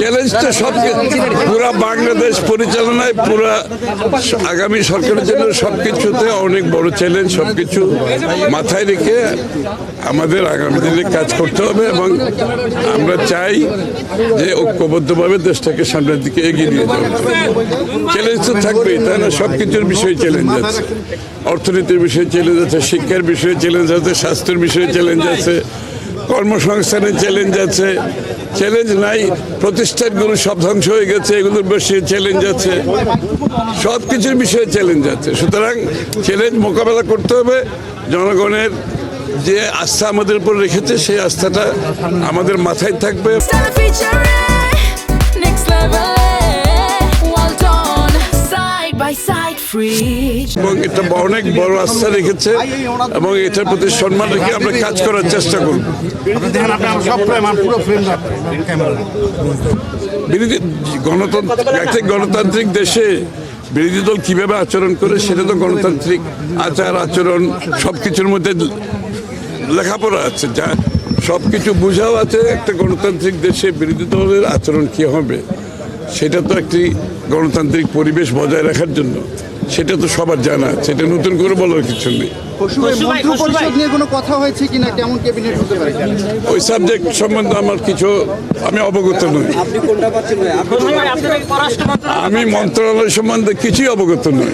চ্যালেঞ্জটা সব পুরা বাংলাদেশ পরিচালনায় পুরা আগামী সরকারের জন্য সবকিছুতে অনেক বড় চ্যালেঞ্জ। সবকিছু মাথায় রেখে আমাদের আগামী দিনে কাজ করতে হবে এবং আমরা চাই যে ঐক্যবদ্ধভাবে দেশটাকে সামনের দিকে এগিয়ে নিয়ে যাওয়া। চ্যালেঞ্জ তো থাকবেই, তাই না? সবকিছুর বিষয়ে চ্যালেঞ্জ আছে, অর্থনীতির বিষয়ে চ্যালেঞ্জ আছে, শিক্ষার বিষয়ে চ্যালেঞ্জ আছে, স্বাস্থ্যের বিষয়ে চ্যালেঞ্জ আছে, কর্মসংস্থানের চ্যালেঞ্জ আছে। চ্যালেঞ্জ নাই, প্রতিষ্ঠানগুলো সব ধ্বংস হয়ে গেছে, এগুলোর বিষয়ে চ্যালেঞ্জ আছে, সব কিছুর বিষয়ে চ্যালেঞ্জ আছে। সুতরাং চ্যালেঞ্জ মোকাবেলা করতে হবে। জনগণের যে আস্থা আমাদের উপর রেখেছে সেই আস্থাটা আমাদের মাথায় থাকবে। এবং এটা অনেক বড় আস্থা রেখেছে এবং এটার প্রতি সম্মান রেখে আমরা কাজ করার চেষ্টা করব। বিরোধী গণতান্ত্রিক দেশে বিরোধী দল কিভাবে আচরণ করে সেটা তো গণতান্ত্রিক আচরণ সবকিছুর মধ্যে লেখাপড়া আছে, যা সবকিছু বোঝাও আছে। একটা গণতান্ত্রিক দেশে বিরোধী দলের আচরণ কি হবে সেটা তো একটি গণতান্ত্রিক পরিবেশ বজায় রাখার জন্য সেটা তো সবার জানা, সেটা নতুন করে বলার কিছু নেই। ওই সাবজেক্ট সম্বন্ধে আমার কিছু আমি অবগত নই। আমি মন্ত্রণালয় সম্বন্ধে কিছুই অবগত নই।